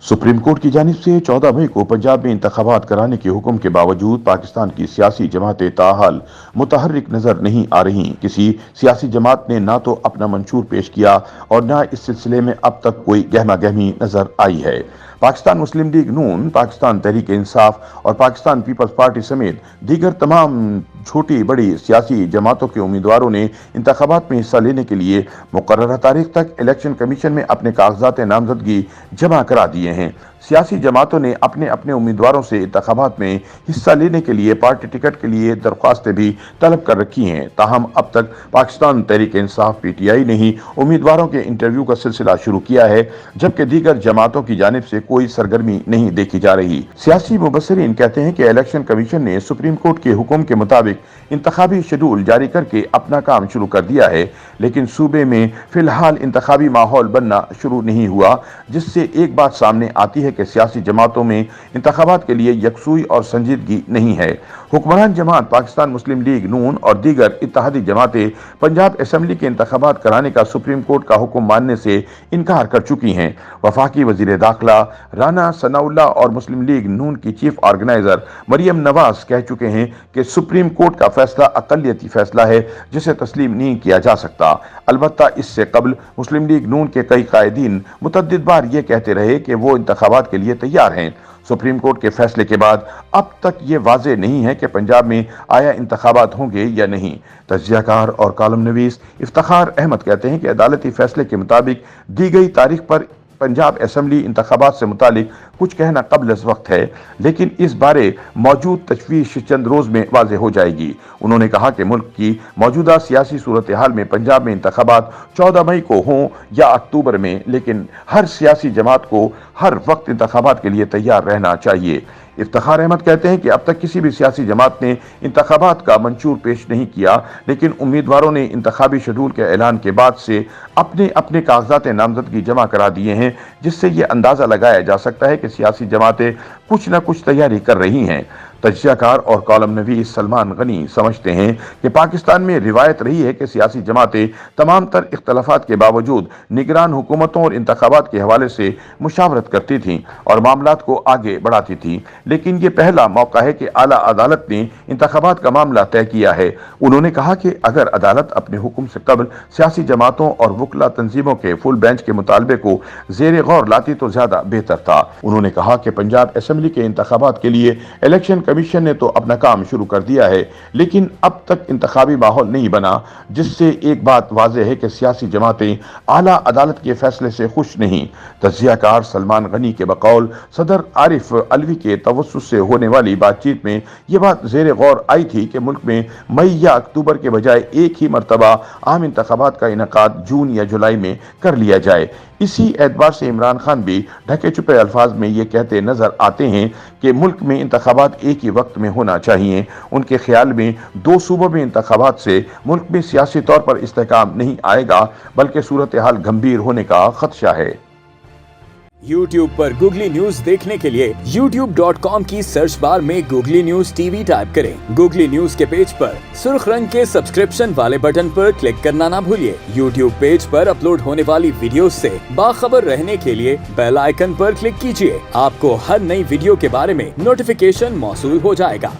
Supreme court की जानिब से 14 मई को पंजाब में इंतखाबात कराने के हुक्म के बावजूद पाकिस्तान की सियासी जमातें ताहाल मुतहर्रिक नजर नहीं आ रही। किसी सियासी जमात ने ना तो अपना मंशूर पेश किया और ना इस सिलसिले में अब तक कोई गहमा गहमी नजर आई है। पाकिस्तान मुस्लिम लीग नून, पाकिस्तान तहरीक इंसाफ और पाकिस्तान पीपल्स पार्टी समेत दीगर तमाम छोटी बड़ी सियासी जमातों के उम्मीदवारों ने इंतखाबात में हिस्सा लेने के लिए मुकर्ररा तारीख तक इलेक्शन कमीशन में अपने कागजात नामजदगी जमा करा दिए हैं। सियासी जमातों ने अपने अपने उम्मीदवारों से इंतखाबात में हिस्सा लेने के लिए पार्टी टिकट के लिए दरख्वास्तें भी तलब कर रखी हैं। ताहम अब तक पाकिस्तान तहरीक इंसाफ PTI ने ही उम्मीदवारों के इंटरव्यू का सिलसिला शुरू किया है, जबकि दीगर जमातों की जानिब से कोई सरगर्मी नहीं देखी जा रही। सियासी मुबस्सिरीन कहते हैं कि इलेक्शन कमीशन ने सुप्रीम कोर्ट के हुक्म के मुताबिक इंतखाबी शेड्यूल जारी करके अपना काम शुरू कर दिया है, लेकिन सूबे में फिलहाल इंतखाबी माहौल बनना शुरू नहीं हुआ, जिससे एक बात सामने आती है कि सियासी जमातों में इंतखाबात के लिए यकसुई और संजीदगी नहीं है। हुक्मरान जमात पाकिस्तान मुस्लिम लीग नून और दीगर इत्तेहादी जमातें पंजाब असेंबली के इंतखाबात कराने का सुप्रीम कोर्ट का हुक्म मानने से इनकार कर चुकी हैं। वफाकी वजीर दाखिला राना सनाउल्लाह और मुस्लिम लीग नून की चीफ ऑर्गेनाइजर मरियम नवाज कह चुके हैं कि सुप्रीम कोर्ट का फैसला अक़लियती फैसला है, जिसे तस्लीम नहीं किया जा सकता। अलबत्ता इससे कबल मुस्लिम लीग नून के कई कायदीन मुतअद्दिद बार ये कहते रहे कि वो इंतखाबात के लिए तैयार हैं। सुप्रीम कोर्ट के फैसले के बाद अब तक ये वाज़ेह नहीं है कि पंजाब में आया इंतखाबात होंगे या नहीं। तज्ज़ियाकार और कॉलम नवीस इफ्तिखार अहमद कहते हैं कि अदालती फैसले के मुताबिक दी गई तारीख पर पंजाब असेंबली इंतखाबात से मुतालिक कुछ कहना कब्ल वक्त है, लेकिन इस बारे मौजूद तशवीश चंद रोज में वाज़ेह हो जाएगी। उन्होंने कहा कि मुल्क की मौजूदा सियासी सूरत हाल में पंजाब में इंतखाबात 14 मई को हों या अक्टूबर में, लेकिन हर सियासी जमात को हर वक्त इंतखाबात के लिए तैयार रहना चाहिए। इफ्तिखार अहमद कहते हैं कि अब तक किसी भी सियासी जमात ने इंतखाबात का मंशूर पेश नहीं किया, लेकिन उम्मीदवारों ने इंतखाबी शेड्यूल के ऐलान के बाद से अपने अपने कागजात नामजदगी जमा करा दिए हैं, जिससे यह अंदाजा लगाया जा सकता है कि सियासी जमातें कुछ न कुछ तैयारी कर रही हैं। तज्ज़ियाकार और कॉलम नवीस सलमान गनी समझते हैं कि पाकिस्तान में रिवायत रही है कि सियासी जमातें तमाम तर इख्तलाफात के बावजूद निगरान हुकूमतों और इंतखाबात के हवाले से मुशावरत करती थीं और मामलात को आगे बढ़ाती थीं, लेकिन ये पहला मौका है कि आला अदालत ने इंतखाबात का मामला तय किया है। उन्होंने कहा कि अगर अदालत अपने हुक्म से कबल सियासी जमातों और वकला तंजीमों के फुल बेंच के मुतालबे को ज़ेर गौर लाती तो ज्यादा बेहतर था। उन्होंने कहा कि पंजाब असेंबली के इंतखाबात के लिए इलेक्शन कमीशन ने तो अपना काम शुरू कर दिया है, लेकिन अब तक इंतखाबी माहौल नहीं बना, जिससे एक बात वाज़ेह है कि सियासी जमातें आला अदालत के फैसले से खुश नहीं। तज्ज़ियाकार सलमान गनी के बकौल सदर आरिफ अलवी के तवस्सुस से होने वाली बातचीत में यह बात ज़ेर गौर आई थी कि मुल्क में मई या अक्टूबर के बजाय एक ही मरतबा आम इंतखाबात का इनेकाद जून या जुलाई में कर लिया जाए। इसी एतबार से इमरान खान भी ढके छुपे अल्फाज में ये कहते नजर आते हैं कि मुल्क में इंतखाबात एक ही वक्त में होना चाहिए। उनके ख्याल में दो सूबों में इंतखाबात से मुल्क में सियासी तौर पर इस्तेहकाम नहीं आएगा, बल्कि सूरत हाल गंभीर होने का खदशा है। YouTube पर गूगली न्यूज देखने के लिए youtube.com की सर्च बार में गूगली न्यूज TV टाइप करें। गूगली न्यूज के पेज पर सुर्ख रंग के सब्सक्रिप्शन वाले बटन पर क्लिक करना ना भूलिए। YouTube पेज पर अपलोड होने वाली वीडियोस से बाखबर रहने के लिए बेल आइकन पर क्लिक कीजिए। आपको हर नई वीडियो के बारे में नोटिफिकेशन मौसूल हो जाएगा।